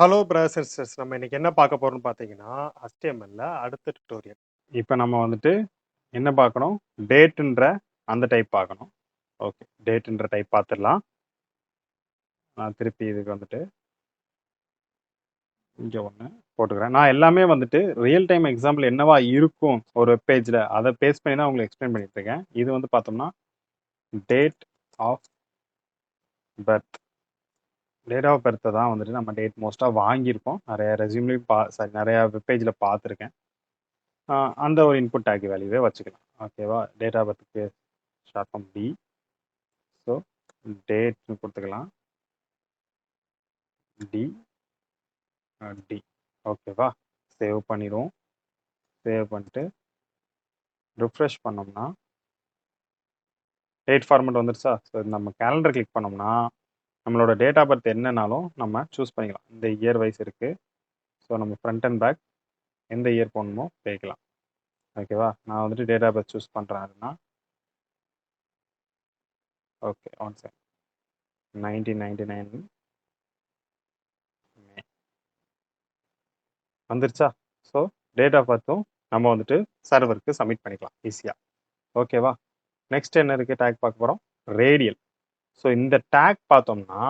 Hello brothers and sisters. நம்ம இன்னைக்கு என்ன பார்க்க போறோம்னு பார்த்தீங்கன்னா, HTML-ல அடுத்த டியூட்டோரியல். இப்ப நம்ம வந்துட்டு என்ன பார்க்கணும்? டேட்ன்ற அந்த டைப் பார்க்கணும். ஓகே. டேட்ன்ற டைப் பார்த்துடலாம். நான் திருப்பி இதுக்கு வந்துட்டு இங்க ஒண்ணு போட்டுக்கிறேன். நான் எல்லாமே வந்துட்டு ரியல் டைம் எக்ஸாம்பிள் என்னவா இருக்கும் ஒரு வெப் பேஜ்ல, அத பேஸ் பண்ணி தான் உங்களுக்கு எக்ஸ்பிளைன் பண்ணிட்டு இருக்கேன். இது வந்து பார்த்தோம்னா, date of birth. Date of பர்த்த தான் வந்துட்டு நம்ம டேட் மோஸ்ட்டா வாங்கியிருப்போம். நெறைய ரெஸ்யூம்லயும் சாரி நெறைய வெப் பேஜ்ல பார்த்துருக்கேன். அந்த ஒரு இன்புட் டேக் வேல்யூவே வச்சுக்கலாம். ஓகேவா? டேட் ஆஃப் பர்த்துக்கு ஷார்ட் ஃபார்ம் டி. ஸோ டேட்னு கொடுத்துக்கலாம். D D. ஓகேவா? சேவ் பண்ணிடுவோம். சேவ் பண்ணிட்டு ரிஃப்ரெஷ் பண்ணோம்னா டேட் ஃபார்மேட் வந்துருச்சா? ஸோ நம்ம கேலண்டர் கிளிக் பண்ணோம்னா நம்மளோட டேட் ஆஃப் பர்த் என்னன்னாலும் நம்ம சூஸ் பண்ணிக்கலாம். இந்த இயர் வைஸ் இருக்கு. ஸோ நம்ம ஃப்ரண்ட் அண்ட் பேக் எந்த இயர் போடணுமோ போய்க்கலாம். ஓகேவா? நான் வந்துட்டு டேட் ஆஃப் பர்த் சூஸ் பண்ணுறேன் அப்படின்னா ஓகே ஒன் செகண்ட் 1999 மே வந்துருச்சா? ஸோ டேட் ஆஃப் பர்த்தும் நம்ம வந்துட்டு சர்வருக்கு சப்மிட் பண்ணிக்கலாம் ஈஸியாக. ஓகேவா? நெக்ஸ்ட் என்ன இருக்குது டேக் பார்க்க போகிறோம்? ரேடியல். ஸோ இந்த டேக் பார்த்தோம்னா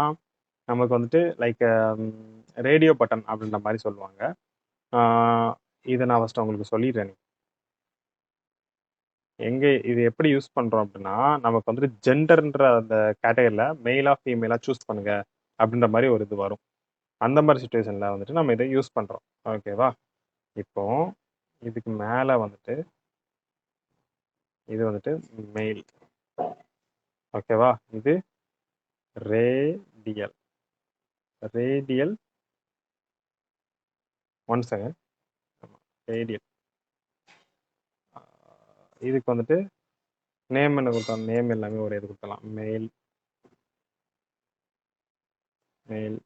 நமக்கு வந்துட்டு லைக் ரேடியோ பட்டன் அப்படின்ற மாதிரி சொல்லுவாங்க. இதை நான் ஃபஸ்ட்டு உங்களுக்கு சொல்லிடுறேன். எங்கே இது எப்படி யூஸ் பண்ணுறோம் அப்படின்னா, நமக்கு வந்துட்டு ஜெண்டர்ன்ற அந்த கேட்டகரியில் மெயிலாக ஃபீமேலாக சூஸ் பண்ணுங்க அப்படின்ற மாதிரி ஒரு இது வரும். அந்த மாதிரி சுச்சுவேஷனில் வந்துட்டு நம்ம இதை யூஸ் பண்ணுறோம். ஓகேவா? இப்போ இதுக்கு மேலே வந்துட்டு இது வந்துட்டு மெயில். ஓகேவா? இது radial. Radial one second. Radial இதுக்கு வந்துட்டு நேம் என்ன கொடுத்தோம்? நேம் எல்லாமே ஒரு இது கொடுத்தலாம். Mail mail.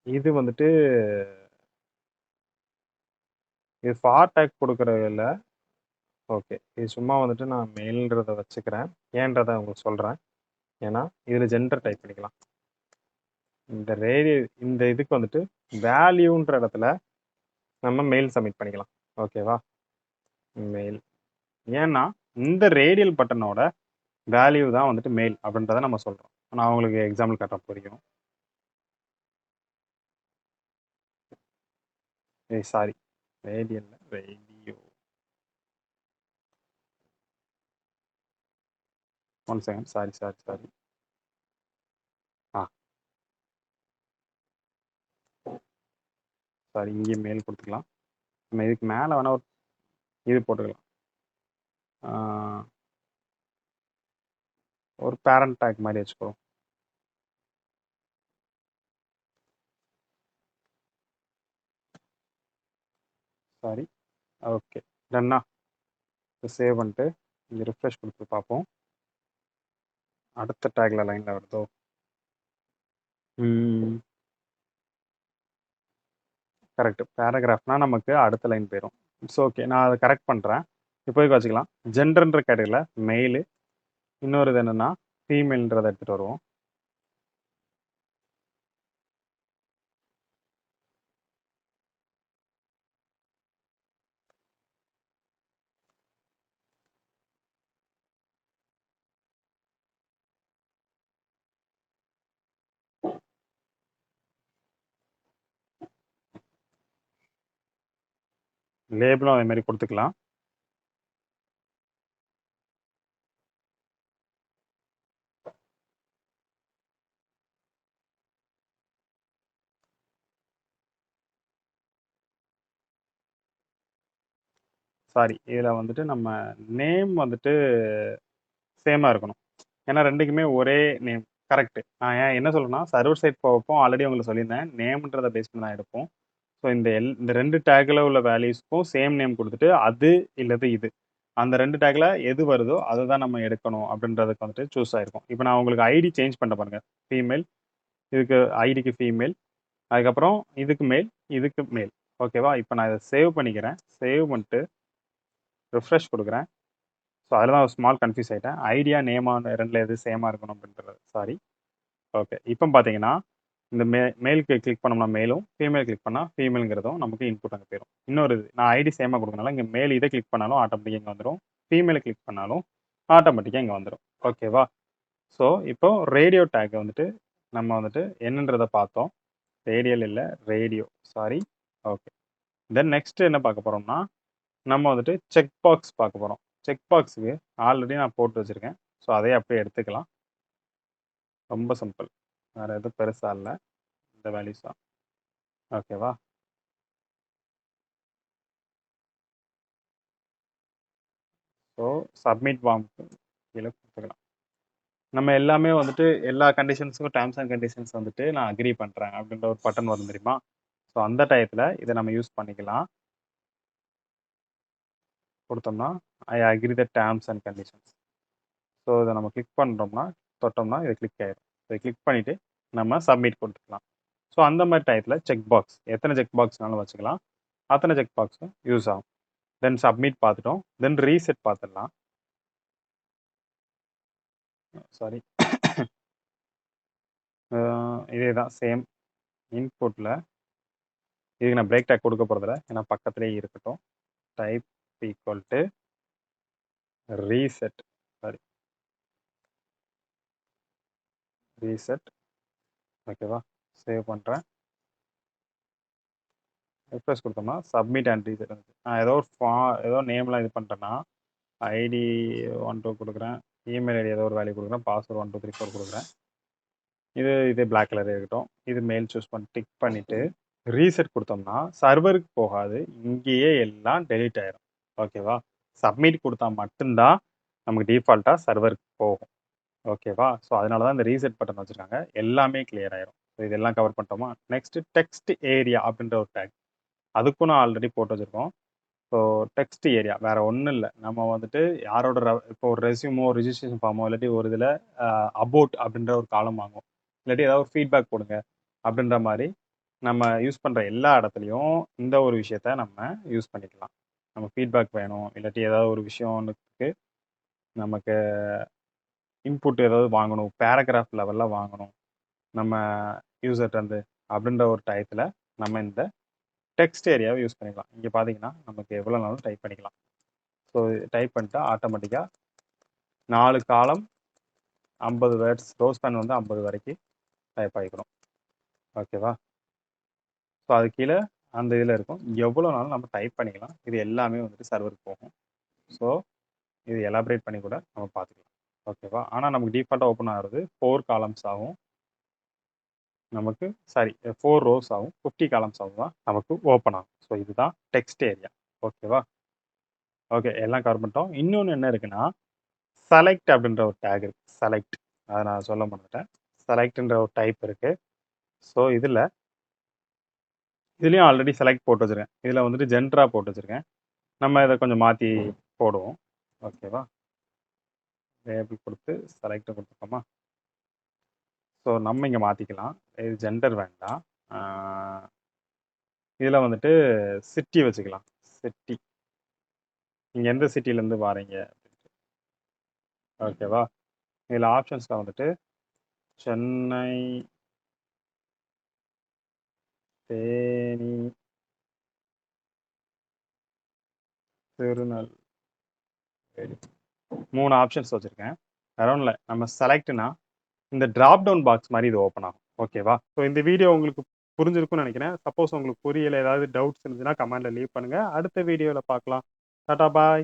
இது வந்துட்டு இது ஃபார் டேக் கொடுக்கறது இல்லை. ஓகே. இது சும்மா வந்துட்டு நான் மெயில்ன்றதை வச்சுக்கிறேன். ஏன்றதை உங்களுக்கு சொல்கிறேன். ஏன்னா இதில் ஜெண்டர் டைப் பண்ணிக்கலாம். இந்த இதுக்கு வந்துட்டு வேல்யூன்ற இடத்துல நம்ம மெயில் சப்மிட் பண்ணிக்கலாம். ஓகேவா? மெயில். ஏன்னா இந்த ரேடியல் பட்டனோட வேல்யூ தான் வந்துட்டு மெயில் அப்படின்றத நம்ம சொல்கிறோம். நான் உங்களுக்கு எக்ஸாம்பிள் காட்ட புரியும். Sorry radial radio. One second. Sorry sorry sorry. Sorry இங்கே மெயில் கொடுத்துக்கலாம். நம்ம இதுக்கு மேலே வேணால் ஒரு இது போட்டுக்கலாம். ஒரு பேரண்ட் டேக் மாதிரி வச்சுக்கிறோம். சாரி. ஓகே டன்னா. சேவ் பண்ணிட்டு இங்கே ரிஃப்ரெஷ் கொடுத்து பார்ப்போம். அடுத்த டேக்ல லைனில் வருதோ? கரெக்ட். பேராகிராஃப்னா நமக்கு அடுத்த லைன் போயிடும். It's okay. நான் அதை கரெக்ட் பண்ணுறேன். இப்போதைக்கு வச்சுக்கலாம். ஜெண்டர்ன்ற கேட்டகரியில் மெயிலு. இன்னொரு இது என்னென்னா ஃபீமேல்ன்றதை எடுத்துகிட்டு வருவோம். லேபிளும் அதே மாதிரி கொடுத்துக்கலாம். சாரி இதில் வந்துட்டு நம்ம நேம் வந்துட்டு சேமாக இருக்கணும். ஏன்னா ரெண்டுக்குமே ஒரே நேம். கரெக்டு. நான் ஏன் என்ன சொல்கிறேன்னா சர்வர் சைட் போகப்போ ஆல்ரெடி உங்களுக்கு சொல்லியிருந்தேன் நேம்ன்றதை பேஸ் பண்ணி தான் எடுப்போம். ஸோ இந்த ரெண்டு டேக்கில் உள்ள வேல்யூஸ்க்கும் சேம் நேம் கொடுத்துட்டு அது இல்லது இது அந்த ரெண்டு டேக்கில் எது வருதோ அதை தான் நம்ம எடுக்கணும் அப்படின்றதுக்கு வந்துட்டு சூஸ் ஆகிருக்கும். இப்போ நான் உங்களுக்கு ஐடி சேஞ்ச் பண்ண பாருங்க. ஃபீமேல், இதுக்கு ஐடிக்கு ஃபீமேல், அதுக்கப்புறம் இதுக்கு மேல், இதுக்கு மேல். ஓகேவா? இப்போ நான் இதை சேவ் பண்ணிக்கிறேன். சேவ் பண்ணிட்டு ரிஃப்ரெஷ் கொடுக்குறேன். ஸோ அதில் தான் ஒரு ஸ்மால் கன்ஃபியூஸ் ஆகிட்டேன். ஐடியா நேமாக ரெண்டில் எது சேமாக இருக்கணும் அப்படின்றது. சாரி. ஓகே. இப்போ பார்த்தீங்கன்னா இந்த மேலுக்கு கிளிக் பண்ணோம்னா மேலும், ஃபீமேல் கிளிக் பண்ணால் ஃபீமேலுங்கிறதும் நமக்கு இன்புட் அங்கே போயிடும். இன்னொரு இது நான் ஐடி சேமாக கொடுக்கறனால இங்கே மேல் இதை கிளிக் பண்ணாலும் ஆட்டோமேட்டிக்காக இங்கே வந்துடும். ஃபீமேலை கிளிக் பண்ணாலும் ஆட்டோமேட்டிக்காக இங்கே வந்துடும். ஓகேவா? ஸோ இப்போ ரேடியோ டேக் வந்துட்டு நம்ம வந்துட்டு என்னன்றதை பார்த்தோம். ரேடியல் இல்லை, radio, sorry. Okay. Then next என்ன பார்க்க போகிறோம்னா, நம்ம வந்துட்டு செக் பாக்ஸ் பார்க்க போகிறோம். செக் பாக்ஸுக்கு ஆல்ரெடி நான் போட்டு வச்சுருக்கேன். ஸோ அதையே அப்படியே எடுத்துக்கலாம். ரொம்ப சிம்பிள், வேறு எதுவும் பெருசாக இல்லை, இந்த வேல்யூஸ் தான். ஓகேவா? ஸோ சப்மிட் ஃபார்முக்கு கீழே கொடுத்துக்கலாம். நம்ம எல்லாமே வந்துட்டு எல்லா கண்டிஷன்ஸுக்கும் டேர்ம்ஸ் அண்ட் கண்டிஷன்ஸ் வந்துட்டு நான் அக்ரி பண்ணுறேன் அப்படின்ற ஒரு பட்டன் வரும் தெரியுமா? ஸோ அந்த டயத்தில் இதை நம்ம யூஸ் பண்ணிக்கலாம். கொடுத்தோம்னா I agree the terms and conditions. So இதை நம்ம கிளிக் பண்ணுறோம்னா தொட்டோம்னா இது கிளிக் ஆகிடும். இதை கிளிக் பண்ணிவிட்டு நம்ம சப்மிட் கொடுத்துக்கலாம். ஸோ அந்த மாதிரி டயத்தில் செக் பாக்ஸ் எத்தனை செக் பாக்ஸ்னாலும் வச்சுக்கலாம். அத்தனை செக் பாக்ஸும் யூஸ் ஆகும். தென் சப்மிட் பார்த்துட்டோம். தென் ரீசெட் பார்த்துடலாம். சாரி, இதே தான் சேம் இன்புட்டில். இதுக்கு நான் பிரேக் டேக் கொடுக்க போகிறதில்ல, ஏன்னா பக்கத்துலேயே இருக்கட்டும். Type equal to reset, sorry reset. ஓகேவா? சேவ் பண்ணுறேன். ரிஃப்ரெஷ் கொடுத்தோம்னா சப்மிட் அண்ட் ரீசெட் வந்து நான் ஏதோ நேம்லாம் இது பண்ணுறேன்னா ஐடி 1 2 கொடுக்குறேன், இமெயில் ஐடி ஏதோ ஒரு வேல்யூ கொடுக்குறேன், பாஸ்வேர்டு 1 2 3 4 கொடுக்குறேன். இது பிளாக் கலர் இருக்கட்டும். இது மெயில் சூஸ் பண்ணி டிக் பண்ணிவிட்டு ரீசெட் கொடுத்தோம்னா சர்வருக்கு போகாது, இங்கேயே எல்லாம் டெலீட் ஆயிரும். ஓகேவா? சப்மிட் கொடுத்தா மட்டும்தான் நமக்கு டிஃபால்ட்டாக சர்வருக்கு போகும். ஓகேவா? ஸோ அதனால தான் இந்த ரீசெட் பட்டன் வச்சுருக்காங்க. எல்லாமே கிளியர் ஆயிரும். ஸோ இதெல்லாம் கவர் பண்ணிட்டோமா? நெக்ஸ்ட் டெக்ஸ்ட் ஏரியா அப்படின்ற ஒரு டேக், அதுக்கும் நான் ஆல்ரெடி போட்டு வச்சுருக்கோம். ஸோ டெக்ஸ்ட் ஏரியா வேறு ஒன்றும் இல்லை. நம்ம வந்துட்டு யாரோட இப்போ ஒரு ரெஸ்யூமோ, ரிஜிஸ்ட்ரேஷன் ஃபார்மோ, இல்லாட்டி ஒரு இதில் அபவுட் அப்படின்ற ஒரு காலம் வாங்கும், இல்லாட்டி ஏதாவது ஒரு ஃபீட்பேக் கொடுங்க அப்படின்ற மாதிரி நம்ம யூஸ் பண்ணுற எல்லா இடத்துலையும் இந்த ஒரு விஷயத்த நம்ம யூஸ் பண்ணிக்கலாம். நம்ம ஃபீட்பேக் வேணும், இல்லாட்டி ஏதாவது ஒரு விஷயத்துக்கு நமக்கு இன்புட் ஏதாவது வாங்கணும், பேராகிராஃப் லெவலில் வாங்கணும் நம்ம யூசர்கிட்டருந்து அப்படின்ற ஒரு டயத்தில் நம்ம இந்த டெக்ஸ்ட் ஏரியாவை யூஸ் பண்ணிக்கலாம். இங்கே பார்த்தீங்கன்னா நமக்கு எவ்வளோ நாளும் டைப் பண்ணிக்கலாம். ஸோ டைப் பண்ணிட்டா ஆட்டோமேட்டிக்காக 4 காலம் 50 வேர்ட்ஸ், ரோஸ் பேன் வந்து 50 வரைக்கும் டைப் ஆகிக்கணும். ஓகேவா? ஸோ அது கீழே அந்த இதில் இருக்கும், எவ்வளோ நாளும் நம்ம டைப் பண்ணிக்கலாம். இது எல்லாமே வந்துட்டு சர்வருக்கு போகும். ஸோ இது எலாபரேட் பண்ணி கூட நம்ம பார்த்துக்கலாம். ஓகேவா? ஆனால் நமக்கு டிஃபால்ட்டாக ஓப்பன் ஆகிறது 4 காலம்ஸ் ஆகும் நமக்கு, சாரி 4 ரோஸ் ஆகும், 50 காலம்ஸ் ஆகும் தான் நமக்கு ஓப்பன் ஆகும். ஸோ இதுதான் டெக்ஸ்ட் ஏரியா. ஓகேவா? ஓகே, எல்லாம் கவர் பண்ணிட்டோம். இன்னொன்று என்ன இருக்குன்னா, செலக்ட் அப்படின்ற ஒரு டேக் இருக்குது. செலக்ட், அதை நான் சொல்ல மாட்டேன். செலக்ட்ன்ற ஒரு டைப் இருக்குது. ஸோ இதுலேயும் ஆல்ரெடி செலக்ட் போட்டு வச்சுருக்கேன். இதில் வந்துட்டு ஜென்டராக போட்டு வச்சுருக்கேன். நம்ம இதை கொஞ்சம் மாற்றி போடுவோம். ஓகேவா? லேபிள் கொடுத்து செலக்ட் கொடுத்துக்கோமா? ஸோ நம்ம இங்கே மாற்றிக்கலாம். இது ஜெண்டர் வேண்டாம். இதில் வந்துட்டு சிட்டி வச்சுக்கலாம். சிட்டி, நீங்கள் எந்த சிட்டிலேருந்து வாரீங்க அப்படின்ட்டு. ஓகேவா? இதில் ஆப்ஷன்ஸில் வந்துட்டு சென்னை, தேனி, திருநெல்வேலி 3 ஆப்ஷன்ஸ் வச்சுருக்கேன். அரௌண்டில் நம்ம செலக்ட்னா இந்த ட்ராப் டவுன் பாக்ஸ் மாதிரி இது ஓப்பன் ஆகும். ஓகேவா? ஸோ இந்த வீடியோ உங்களுக்கு புரிஞ்சிருக்கும்னு நினைக்கிறேன். சப்போஸ் உங்களுக்கு புரியல, ஏதாவது டவுட்ஸ் இருந்துச்சுன்னா கமெண்ட்டில் லீவ் பண்ணுங்கள். அடுத்த வீடியோவில் பார்க்கலாம். டாடா பாய்.